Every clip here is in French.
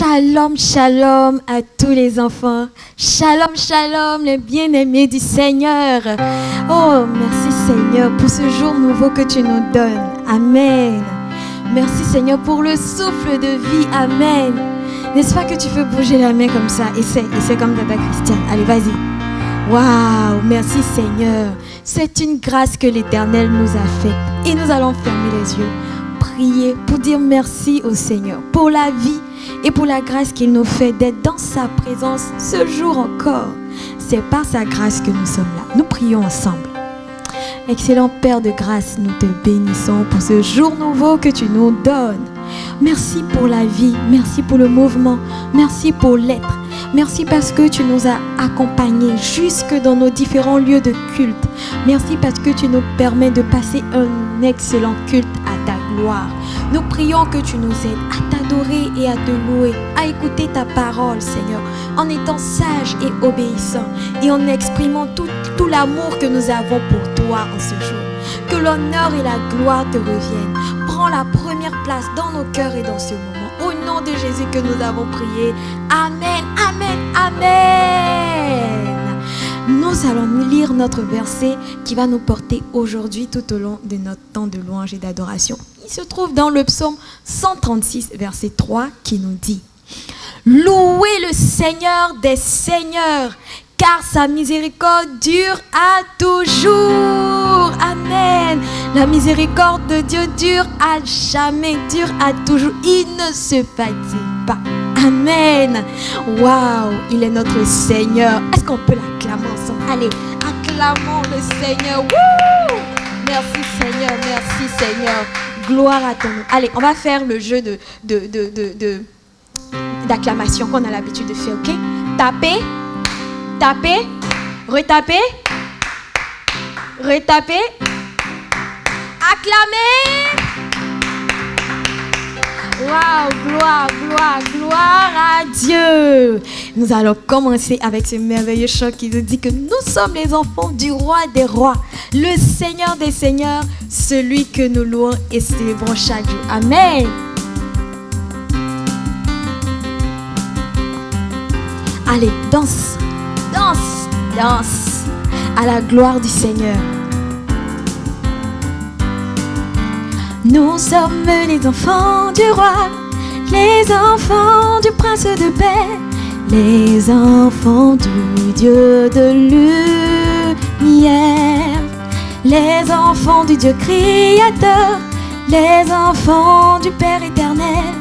Shalom, shalom à tous les enfants. Shalom, shalom, les bien-aimés du Seigneur. Oh, merci Seigneur pour ce jour nouveau que tu nous donnes. Amen. Merci Seigneur pour le souffle de vie. Amen. N'est-ce pas que tu peux bouger la main comme ça? Essaie comme Tata Christiane. Allez, vas-y. Waouh, merci Seigneur. C'est une grâce que l'Éternel nous a faite. Et nous allons fermer les yeux, prier pour dire merci au Seigneur pour la vie et pour la grâce qu'il nous fait d'être dans sa présence ce jour encore. C'est par sa grâce que nous sommes là. Nous prions ensemble. Excellent Père de grâce, nous te bénissons pour ce jour nouveau que tu nous donnes. Merci pour la vie, merci pour le mouvement, merci pour l'être. Merci parce que tu nous as accompagnés jusque dans nos différents lieux de culte. Merci parce que tu nous permets de passer un excellent culte à ta gloire. Nous prions que tu nous aides à t'adorer et à te louer, à écouter ta parole, Seigneur, en étant sages et obéissants et en exprimant tout l'amour que nous avons pour toi en ce jour. Que l'honneur et la gloire te reviennent. Prends la première place dans nos cœurs et dans ce moment. Au nom de Jésus que nous avons prié. Amen, amen, amen. Nous allons lire notre verset qui va nous porter aujourd'hui tout au long de notre temps de louange et d'adoration. Il se trouve dans le psaume 136, verset 3, qui nous dit: Louez le Seigneur des seigneurs, car sa miséricorde dure à toujours. Amen. La miséricorde de Dieu dure à jamais, dure à toujours. Il ne se fatigue pas. Amen. Waouh, il est notre Seigneur. Est-ce qu'on peut l'acclamer ensemble? Allez, acclamons le Seigneur. Wouh! Merci Seigneur, merci Seigneur. Gloire à ton nom. Allez, on va faire le jeu d'acclamation qu'on a l'habitude de faire, ok? Tapez, tapez, retapez, retapez, acclamez. Waouh, gloire, gloire, gloire à Dieu. Nous allons commencer avec ce merveilleux chant qui nous dit que nous sommes les enfants du roi des rois, le Seigneur des seigneurs, celui que nous louons et célébrons chaque jour. Amen. Allez, danse, danse, danse à la gloire du Seigneur. Nous sommes les enfants du roi, les enfants du prince de paix, les enfants du Dieu de lumière, les enfants du Dieu créateur, les enfants du Père éternel,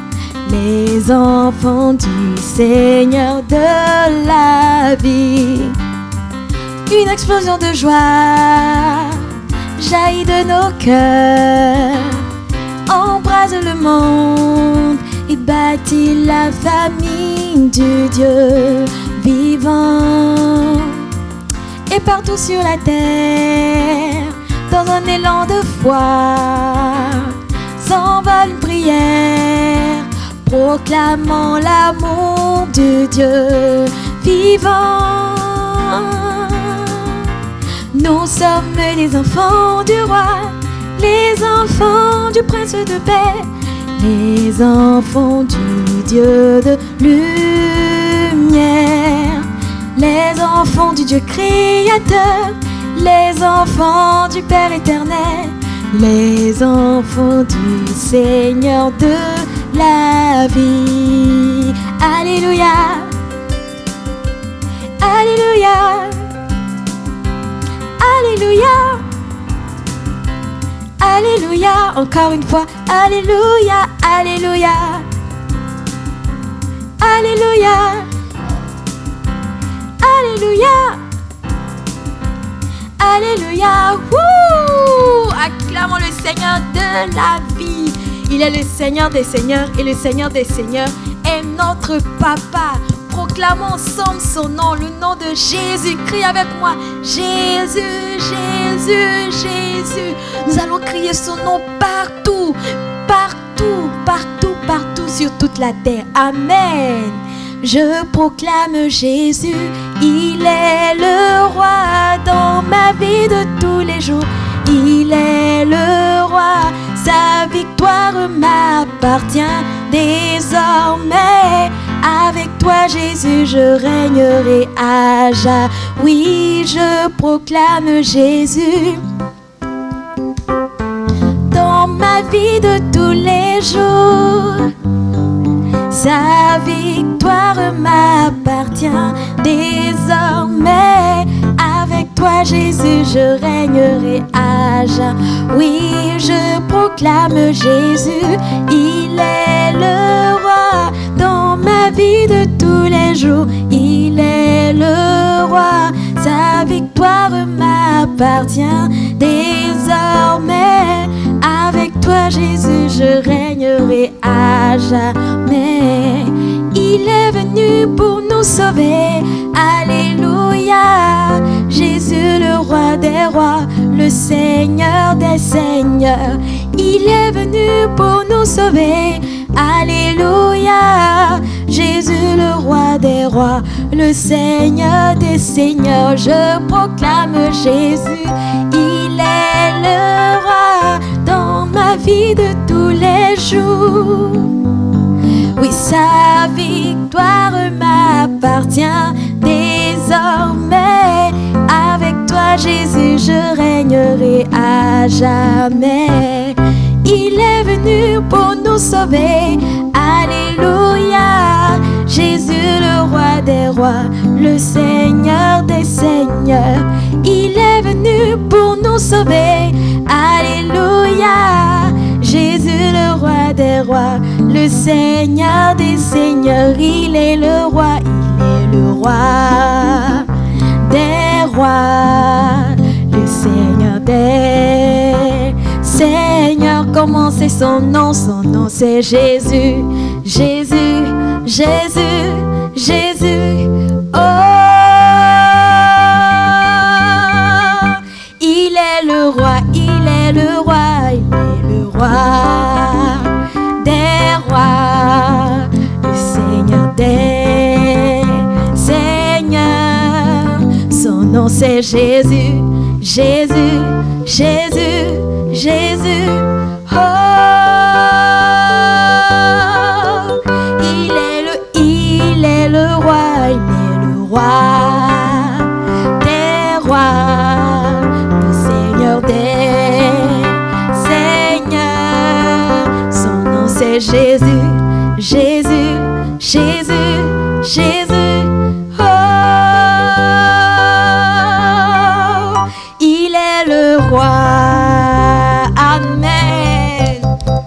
les enfants du Seigneur de la vie. Une explosion de joie jaillit de nos cœurs, embrase le monde et bâtit la famille du Dieu vivant. Et partout sur la terre, dans un élan de foi, s'envole une prière, proclamant l'amour du Dieu vivant. Nous sommes les enfants du roi, les enfants du prince de paix, les enfants du Dieu de lumière, les enfants du Dieu créateur, les enfants du Père éternel, les enfants du Seigneur de la vie. Alléluia, alléluia, alléluia. Alléluia, encore une fois, alléluia, alléluia, alléluia, alléluia, alléluia. Wouh! Acclamons le Seigneur de la vie. Il est le Seigneur des seigneurs et le Seigneur des seigneurs est notre Papa. Proclamons ensemble son nom, le nom de Jésus. Crie avec moi, Jésus, Jésus, Jésus. Nous allons crier son nom partout, partout, partout, partout sur toute la terre. Amen. Je proclame Jésus, il est le roi dans ma vie de tous les jours. Il est le roi, sa victoire m'appartient désormais. toi Jésus je régnerai à jamais. Oui, je proclame Jésus dans ma vie de tous les jours. Sa victoire m'appartient désormais. Avec toi Jésus je régnerai à jamais. Oui, je proclame Jésus, il est le roi dans ma vie de tous les jours. Il est le roi, sa victoire m'appartient désormais. Avec toi Jésus je régnerai à jamais. Il est venu pour nous sauver, alléluia. Jésus le roi des rois, le Seigneur des seigneurs. Il est venu pour nous sauver, alléluia. Jésus le roi des rois, le Seigneur des seigneurs. Je proclame Jésus, il est le roi dans ma vie de tous les jours. Oui, sa victoire m'appartient désormais. Avec toi Jésus je régnerai à jamais. Il est venu pour nous sauver, alléluia. Jésus le roi des rois, le Seigneur des seigneurs. Il est venu pour nous sauver, alléluia. Jésus le roi des rois, le Seigneur des seigneurs. Il est le roi, il est le roi des rois, le Seigneur des seigneurs. Comment c'est son nom? Son nom c'est Jésus, Jésus, Jésus, Jésus. Oh, il est le roi, il est le roi, il est le roi des rois, le Seigneur des seigneurs. Son nom c'est Jésus, Jésus, Jésus, Jésus. Oh, il est le roi, il est le roi des rois, le Seigneur des seigneurs. Son nom c'est Jésus, Jésus, Jésus, Jésus. Oh, il est le roi. Amen.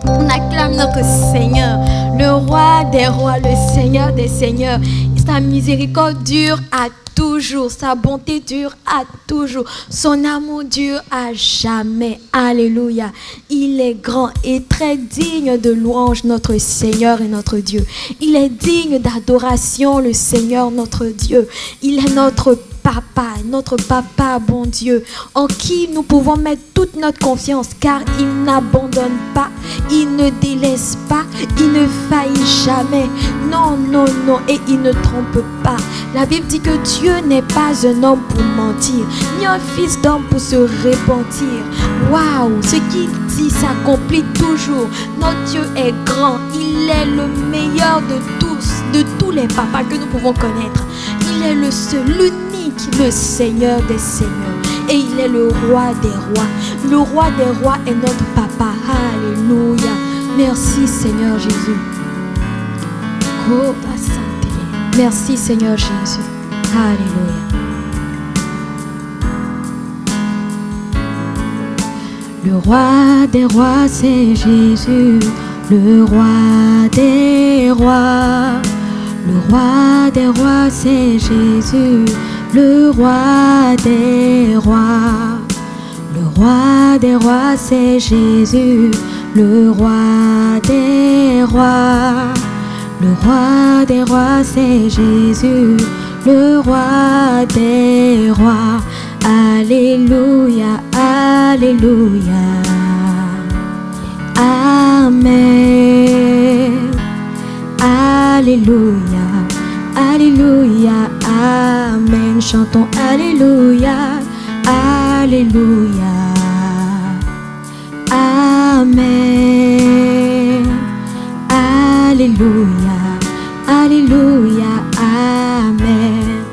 On acclame notre Seigneur, le roi des rois, le Seigneur des seigneurs. Sa miséricorde dure à toujours, sa bonté dure à toujours, son amour dure à jamais. Alléluia. Il est grand et très digne de louange, notre Seigneur et notre Dieu. Il est digne d'adoration, le Seigneur notre Dieu. Il est notre papa, bon Dieu, en qui nous pouvons mettre toute notre confiance, car il n'abandonne pas, il ne délaisse pas, il ne faillit jamais. Non, non, non, et il ne trompe pas. La Bible dit que Dieu n'est pas un homme pour mentir, ni un fils d'homme pour se repentir. Waouh, ce qu'il dit s'accomplit toujours. Notre Dieu est grand, il est le meilleur de tous les papas que nous pouvons connaître. Il est le seul, l'unique, le Seigneur des seigneurs. Et il est le roi des rois. Le roi des rois est notre papa. Alléluia. Merci Seigneur Jésus. Merci Seigneur Jésus. Alléluia. Le roi des rois c'est Jésus. Le roi des rois. Le roi des rois c'est Jésus. Le roi des rois. Le roi des rois c'est Jésus. Le roi des rois. Le roi des rois c'est Jésus. Le roi des rois. Alléluia, alléluia. Amen. Alléluia, alléluia, amen. Chantons alléluia, alléluia, amen. Alléluia, Alléluia, Amen.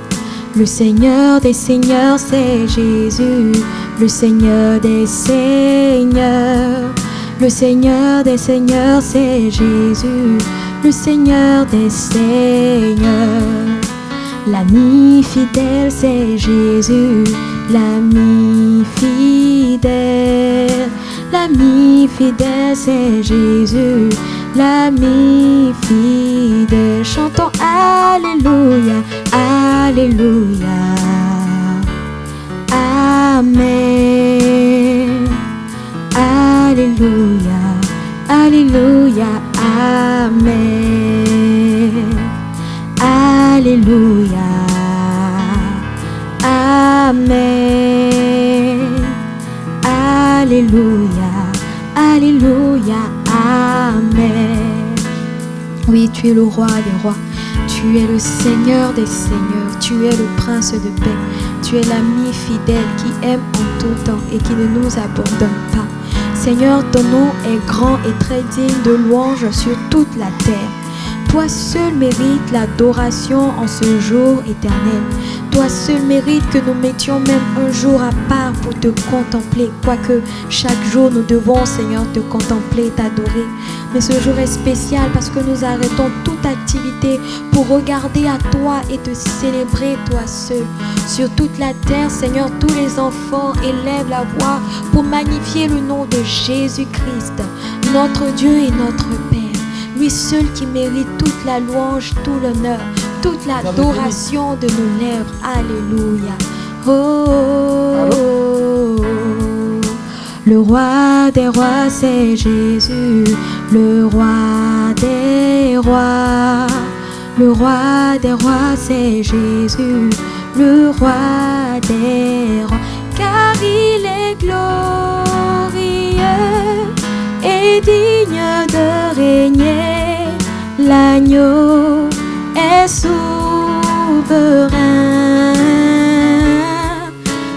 Le Seigneur des Seigneurs, c'est Jésus. Le Seigneur des Seigneurs. Le Seigneur des Seigneurs, c'est Jésus. Le Seigneur des Seigneurs. L'ami fidèle, c'est Jésus. L'ami fidèle. L'ami fidèle, c'est Jésus. L'ami fidèle. Chantons Alléluia, Alléluia, Amen. Alléluia, Alléluia, Amen. Alléluia, Amen. Alléluia, Alléluia, Amen. Oui, tu es le roi des rois. Tu es le Seigneur des seigneurs. Tu es le prince de paix. Tu es l'ami fidèle qui aime en tout temps et qui ne nous abandonne pas. Seigneur, ton nom est grand et très digne de louange sur toute la terre. Toi seul mérites l'adoration en ce jour éternel. Toi seul mérites que nous mettions même un jour à part pour te contempler. Quoique chaque jour nous devons, Seigneur, te contempler, t'adorer. Mais ce jour est spécial parce que nous arrêtons toute activité pour regarder à toi et te célébrer toi seul. Sur toute la terre, Seigneur, tous les enfants élèvent la voix pour magnifier le nom de Jésus-Christ, notre Dieu et notre Père. Lui seul qui mérite toute la louange, tout l'honneur, toute l'adoration de nos lèvres. Alléluia. Oh, oh, oh. Le roi des rois, c'est Jésus. Le roi des rois. Le roi des rois, c'est Jésus. Le roi des rois. Car il est glorieux et digne de régner. L'agneau est souverain.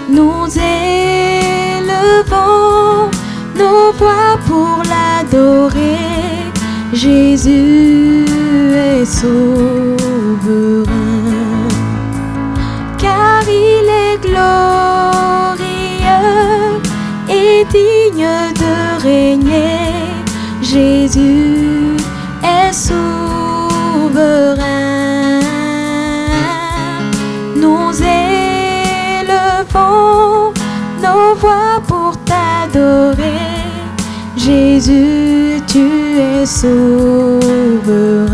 Nous élevons nos voix pour l'adorer. Jésus est souverain. Car il est glorieux et digne de régner. Jésus est souverain. Nous élevons nos voix pour t'adorer. Jésus, tu es souverain.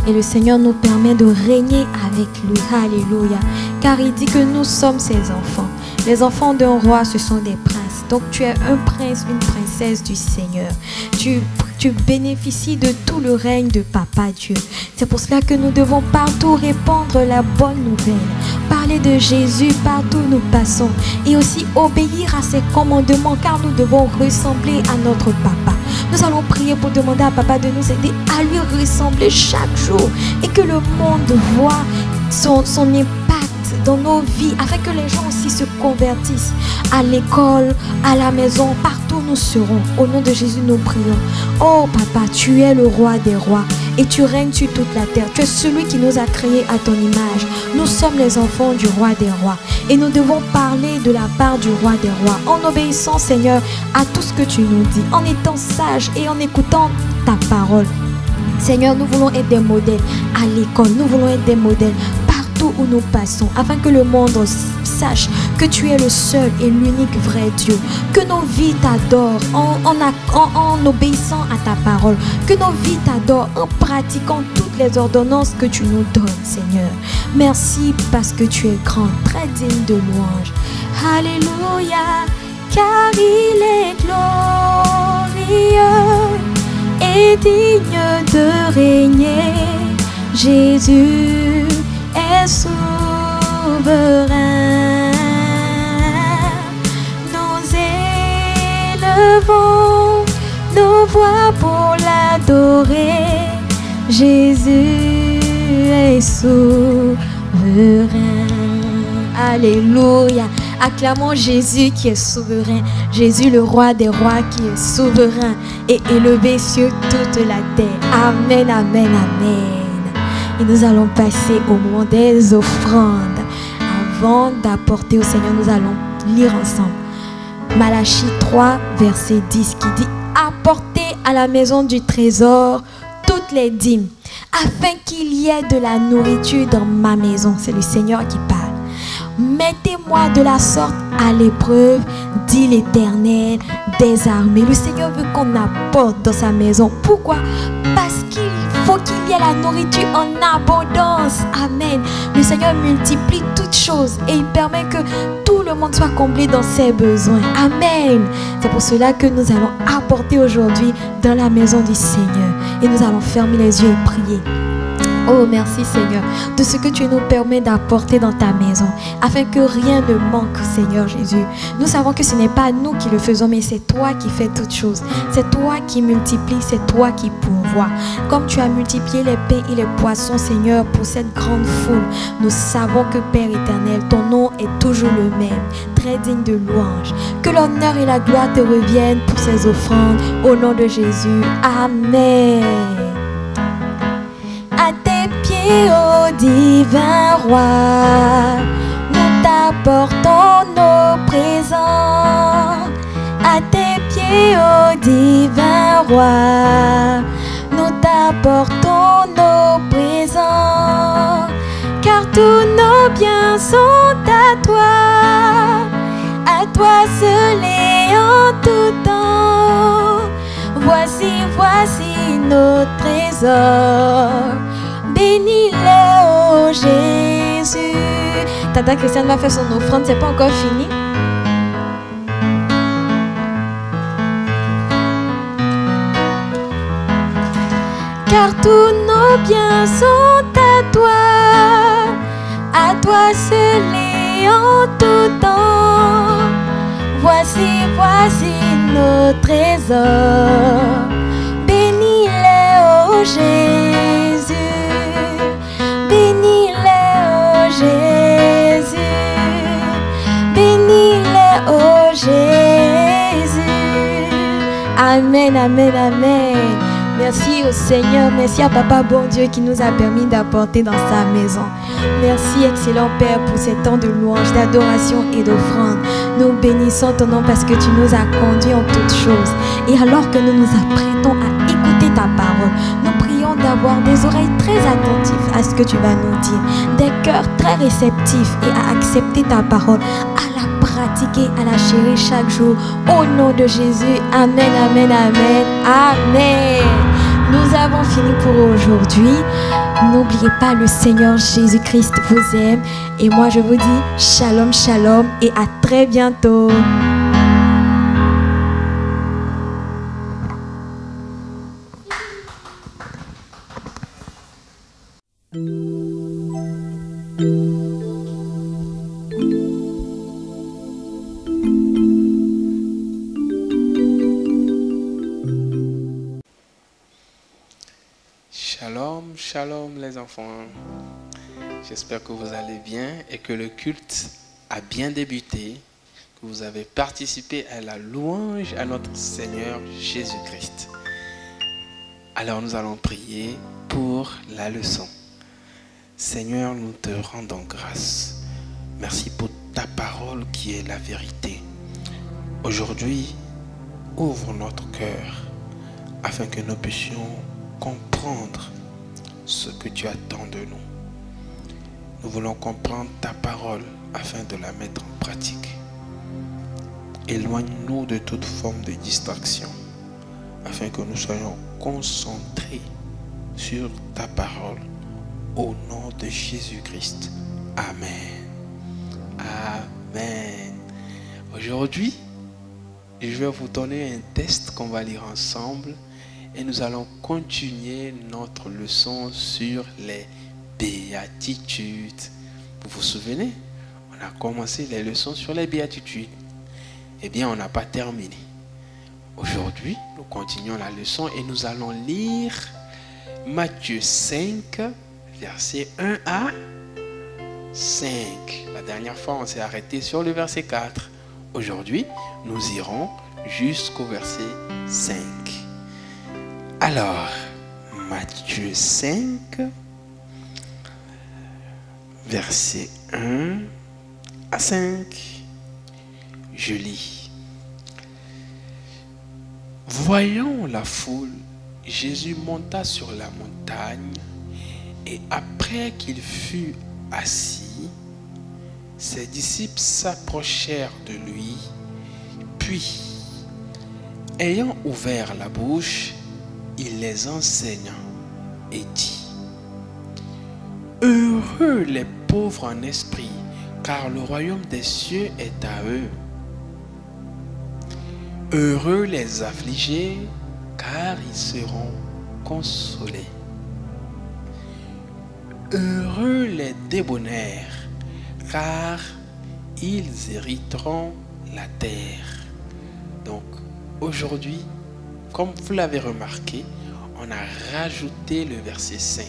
Et le Seigneur nous permet de régner avec lui. Alléluia. Car il dit que nous sommes ses enfants. Les enfants d'un roi, ce sont des princes. Donc tu es un prince, une princesse du Seigneur. Tu bénéficies de tout le règne de Papa Dieu. C'est pour cela que nous devons partout répandre la bonne nouvelle. Parler de Jésus partout où nous passons. Et aussi obéir à ses commandements, car nous devons ressembler à notre Papa. Nous allons prier pour demander à Papa de nous aider à lui ressembler chaque jour. Et que le monde voit son impact dans nos vies, afin que les gens aussi se convertissent à l'école, à la maison, partout où nous serons. Au nom de Jésus, nous prions. Oh Papa, tu es le roi des rois et tu règnes sur toute la terre. Tu es celui qui nous a créés à ton image. Nous sommes les enfants du roi des rois et nous devons parler de la part du roi des rois en obéissant, Seigneur, à tout ce que tu nous dis, en étant sages et en écoutant ta parole. Seigneur, nous voulons être des modèles à l'école, nous voulons être des modèles où nous passons, afin que le monde sache que tu es le seul et l'unique vrai Dieu, que nos vies t'adorent en obéissant à ta parole, que nos vies t'adorent en pratiquant toutes les ordonnances que tu nous donnes, Seigneur. Merci parce que tu es grand, très digne de louange. Alléluia, car il est glorieux et digne de régner. Jésus est souverain. Nous élevons nos voix pour l'adorer. Jésus est souverain. Alléluia, Acclamons Jésus qui est souverain. Jésus le roi des rois qui est souverain et élevé sur toute la terre. Amen, amen, amen. Et nous allons passer au moment des offrandes. Avant d'apporter au Seigneur, nous allons lire ensemble Malachie 3, verset 10 qui dit: apportez à la maison du trésor toutes les dîmes, afin qu'il y ait de la nourriture dans ma maison. C'est le Seigneur qui parle. Mettez-moi de la sorte à l'épreuve, dit l'Éternel des armées. Le Seigneur veut qu'on apporte dans sa maison. Pourquoi? Parce qu'il faut qu'il y ait la nourriture en abondance. Amen. Le Seigneur multiplie toutes choses et il permet que tout le monde soit comblé dans ses besoins. Amen. C'est pour cela que nous allons apporter aujourd'hui dans la maison du Seigneur. Et nous allons fermer les yeux et prier. Oh, merci Seigneur, de ce que tu nous permets d'apporter dans ta maison, afin que rien ne manque, Seigneur Jésus. Nous savons que ce n'est pas nous qui le faisons, mais c'est toi qui fais toutes choses. C'est toi qui multiplies, c'est toi qui pourvois. Comme tu as multiplié les pains et les poissons, Seigneur, pour cette grande foule, nous savons que Père éternel, ton nom est toujours le même, très digne de louange. Que l'honneur et la gloire te reviennent pour ces offrandes, au nom de Jésus. Amen. À tes pieds, ô divin roi, nous t'apportons nos présents. À tes pieds, ô divin roi, nous t'apportons nos présents. Car tous nos biens sont à toi seul et en tout temps. Voici nos trésors. Bénis-les, ô Jésus. Tata Christiane va faire son offrande, c'est pas encore fini. Car tous nos biens sont à toi seul et en tout temps. Voici nos trésors. Bénis-les, ô Jésus. Bénis-les, ô Jésus. Bénis-les, ô Jésus. Amen, amen, amen. Merci au Seigneur, merci à Papa bon Dieu qui nous a permis d'apporter dans sa maison. Merci excellent Père pour ces temps de louange, d'adoration et d'offrande. Nous bénissons ton nom parce que tu nous as conduits en toutes choses. Et alors que nous nous apprêtons à écouter ta parole, nous prions d'avoir des oreilles très attentives à ce que tu vas nous dire, des cœurs très réceptifs et à accepter ta parole, à la pratiquer, à la chérir chaque jour. Au nom de Jésus, amen, amen, amen, amen. Nous avons fini pour aujourd'hui. N'oubliez pas, le Seigneur Jésus-Christ vous aime. Et moi, je vous dis shalom, shalom et à très bientôt. Shalom les enfants, j'espère que vous allez bien et que le culte a bien débuté, que vous avez participé à la louange à notre Seigneur Jésus-Christ. Alors nous allons prier pour la leçon. Seigneur, nous te rendons grâce. Merci pour ta parole qui est la vérité. Aujourd'hui, ouvre notre cœur afin que nous puissions comprendre ce que tu attends de nous. Nous voulons comprendre ta parole afin de la mettre en pratique. Éloigne-nous de toute forme de distraction afin que nous soyons concentrés sur ta parole au nom de Jésus-Christ. Amen. Amen. Aujourd'hui, je vais vous donner un test qu'on va lire ensemble. Et nous allons continuer notre leçon sur les béatitudes. Vous vous souvenez? On a commencé les leçons sur les béatitudes. Eh bien, on n'a pas terminé. Aujourd'hui, nous continuons la leçon et nous allons lire Matthieu 5, versets 1 à 5. La dernière fois, on s'est arrêté sur le verset 4. Aujourd'hui, nous irons jusqu'au verset 5. Alors, Matthieu 5, verset 1 à 5, je lis. Voyant la foule, Jésus monta sur la montagne et après qu'il fut assis, ses disciples s'approchèrent de lui, puis, ayant ouvert la bouche, il les enseigna et dit: Heureux les pauvres en esprit, car le royaume des cieux est à eux. Heureux les affligés, car ils seront consolés. Heureux les débonnaires, car ils hériteront la terre. Donc, aujourd'hui, comme vous l'avez remarqué, on a rajouté le verset 5.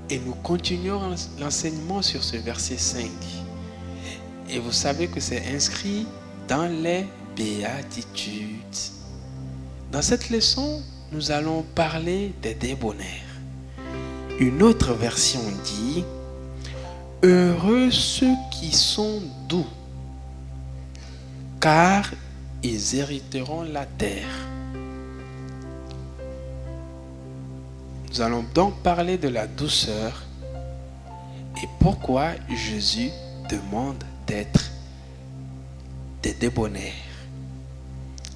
Et nous continuons l'enseignement sur ce verset 5. Et vous savez que c'est inscrit dans les béatitudes. Dans cette leçon, nous allons parler des débonnaires. Une autre version dit: Heureux ceux qui sont doux, car ils hériteront la terre. Nous allons donc parler de la douceur et pourquoi Jésus demande d'être des débonnaires.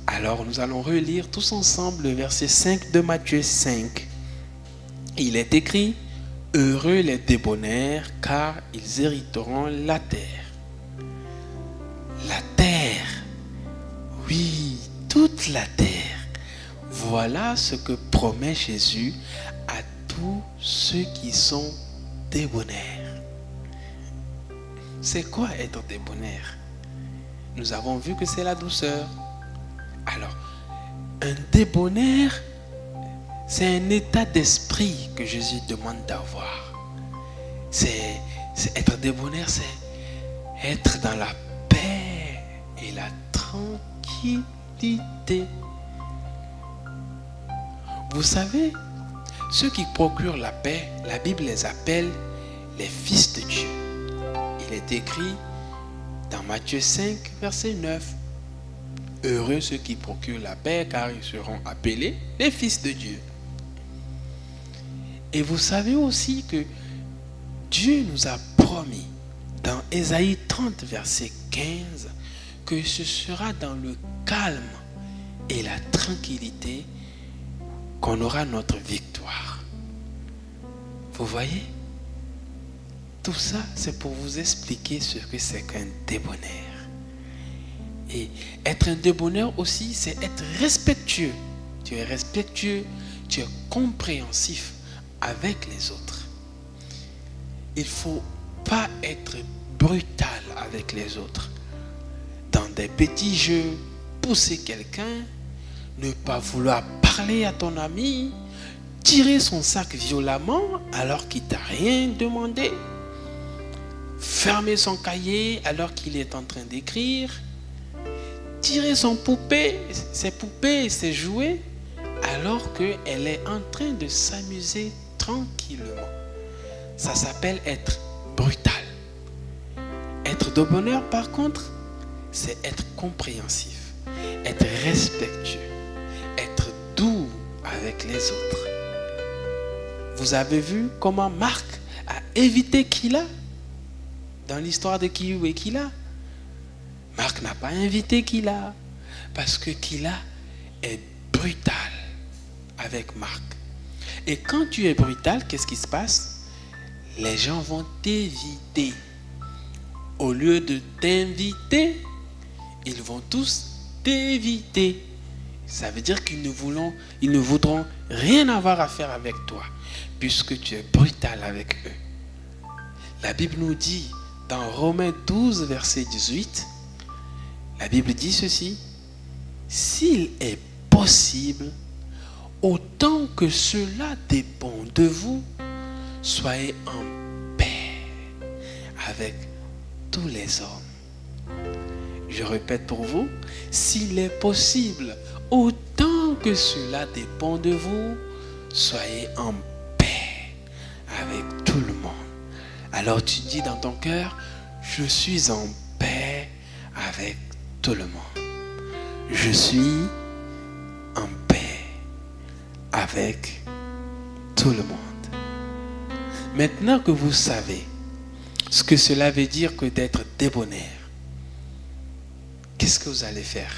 Alors nous allons relire tous ensemble le verset 5 de Matthieu 5. Il est écrit: Heureux les débonnaires, car ils hériteront la terre. La terre, oui, toute la terre. Voilà ce que promet Jésus à tous ceux qui sont débonnaires. C'est quoi être débonnaire? Nous avons vu que c'est la douceur. Alors, un débonnaire, c'est un état d'esprit que Jésus demande d'avoir. C'est être débonnaire, c'est être dans la paix et la tranquillité. Vous savez, ceux qui procurent la paix, la Bible les appelle les fils de Dieu. Il est écrit dans Matthieu 5, verset 9. Heureux ceux qui procurent la paix, car ils seront appelés les fils de Dieu. Et vous savez aussi que Dieu nous a promis dans Ésaïe 30, verset 15, que ce sera dans le calme et la tranquillité qu'on aura notre victoire. Vous voyez? Tout ça, c'est pour vous expliquer ce que c'est qu'un débonnaire. Et être un débonnaire aussi, c'est être respectueux. Tu es respectueux, tu es compréhensif avec les autres. Il ne faut pas être brutal avec les autres. Dans des petits jeux, pousser quelqu'un, ne pas vouloir parler à ton ami, tirer son sac violemment alors qu'il ne t'a rien demandé, fermer son cahier alors qu'il est en train d'écrire, tirer ses poupées, ses jouets alors qu'elle est en train de s'amuser tranquillement. Ça s'appelle être brutal. Être de bonheur, par contre, c'est être compréhensif, être respectueux, être doux avec les autres. Vous avez vu comment Marc a évité Kila dans l'histoire de Kiyu et Kila? Marc n'a pas invité Kila parce que Kila est brutal avec Marc. Et quand tu es brutal, qu'est-ce qui se passe? Les gens vont t'éviter. Au lieu de t'inviter, ils vont tous t'éviter. Ça veut dire qu'ils ne voudront rien avoir à faire avec toi, puisque tu es brutal avec eux. La Bible nous dit, dans Romains 12, verset 18, la Bible dit ceci: s'il est possible, autant que cela dépend de vous, soyez en paix avec tous les hommes. Je répète pour vous, s'il est possible, autant que cela dépend de vous, soyez en paix avec tout le monde. Alors tu dis dans ton cœur, je suis en paix avec tout le monde. Je suis en paix avec tout le monde. Maintenant que vous savez ce que cela veut dire que d'être débonnaire, qu'est-ce que vous allez faire?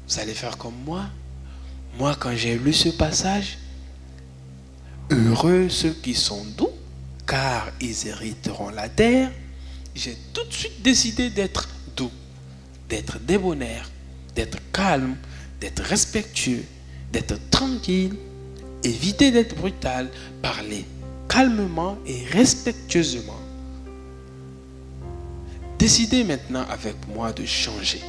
Vous allez faire comme moi. Moi, quand j'ai lu ce passage, heureux ceux qui sont doux, car ils hériteront la terre, j'ai tout de suite décidé d'être doux, d'être débonnaire, d'être calme, d'être respectueux, d'être tranquille, éviter d'être brutal, parler calmement et respectueusement. Décidez maintenant avec moi de changer,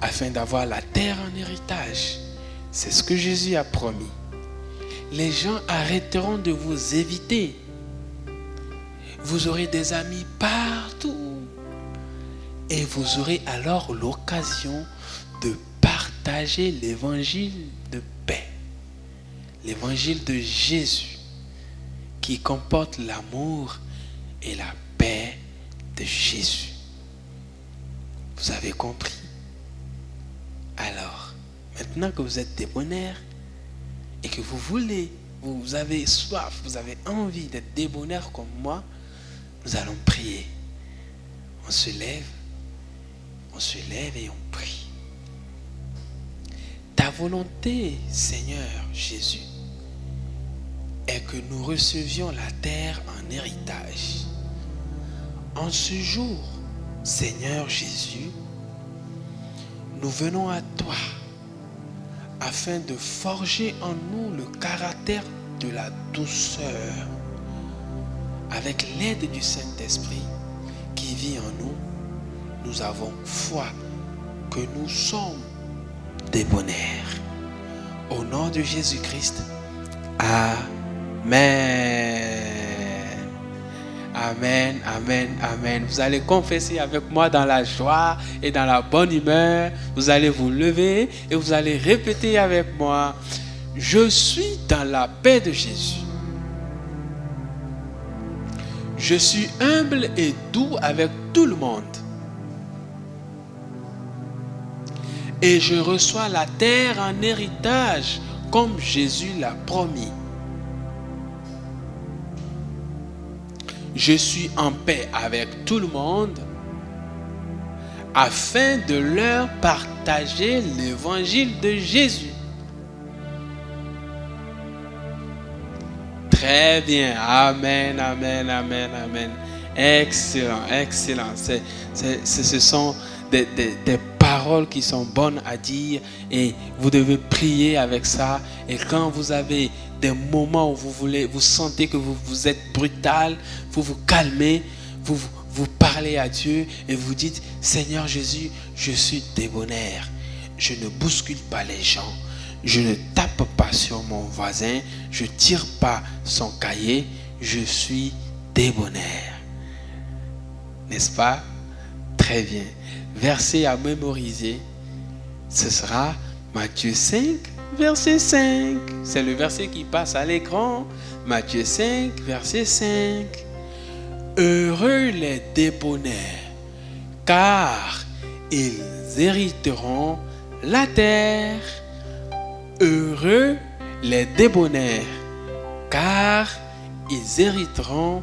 afin d'avoir la terre en héritage. C'est ce que Jésus a promis. Les gens arrêteront de vous éviter. Vous aurez des amis partout. Et vous aurez alors l'occasion de partager l'évangile de paix. L'évangile de Jésus qui comporte l'amour et la paix de Jésus. Vous avez compris? Alors, maintenant que vous êtes débonnaire et que vous avez soif, vous avez envie d'être débonnaire comme moi, nous allons prier. On se lève et on prie. Ta volonté, Seigneur Jésus, est que nous recevions la terre en héritage. En ce jour, Seigneur Jésus, nous venons à toi afin de forger en nous le caractère de la douceur. Avec l'aide du Saint-Esprit qui vit en nous, nous avons foi que nous sommes débonnaires. Au nom de Jésus-Christ, Amen. Amen, amen, amen. Vous allez confesser avec moi dans la joie et dans la bonne humeur. Vous allez vous lever et vous allez répéter avec moi. Je suis dans la paix de Jésus. Je suis humble et doux avec tout le monde. Et je reçois la terre en héritage comme Jésus l'a promis. Je suis en paix avec tout le monde afin de leur partager l'évangile de Jésus. Très bien. Amen, amen, amen, amen. Excellent, excellent. Ce sont des paroles qui sont bonnes à dire et vous devez prier avec ça. Et quand vous avez des moments où vous sentez que vous êtes brutal, vous vous calmez, vous parlez à Dieu et vous dites, Seigneur Jésus, je suis débonnaire. Je ne bouscule pas les gens. Je ne tape pas sur mon voisin. Je ne tire pas son cahier. Je suis débonnaire. N'est-ce pas? Très bien. Verset à mémoriser, ce sera Matthieu 5, verset 5. C'est le verset qui passe à l'écran. Matthieu 5, verset 5. Heureux les débonnaires, car ils hériteront la terre. Heureux les débonnaires, car ils hériteront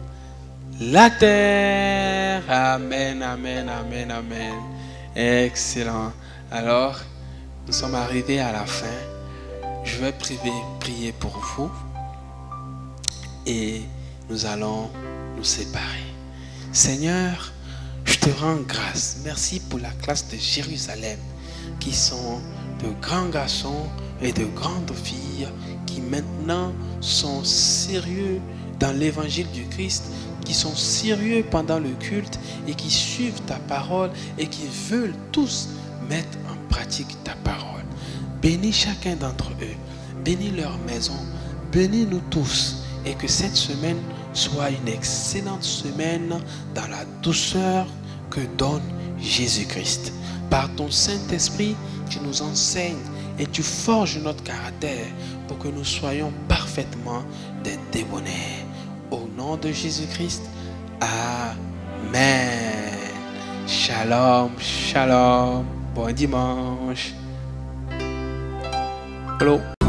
la terre. Amen, amen, amen, amen. Excellent. Alors, nous sommes arrivés à la fin. Je vais prier pour vous et nous allons nous séparer. Seigneur, je te rends grâce. Merci pour la classe de Jérusalem qui sont de grands garçons et de grandes filles qui maintenant sont sérieux dans l'évangile du Christ, qui sont sérieux pendant le culte et qui suivent ta parole et qui veulent tous mettre en pratique ta parole. Bénis chacun d'entre eux, bénis leur maison, bénis nous tous et que cette semaine soit une excellente semaine dans la douceur que donne Jésus-Christ. Par ton Saint-Esprit, tu nous enseignes et tu forges notre caractère pour que nous soyons parfaitement des débonnaires. Au nom de Jésus-Christ, Amen. Shalom, shalom. Bon dimanche. Hello.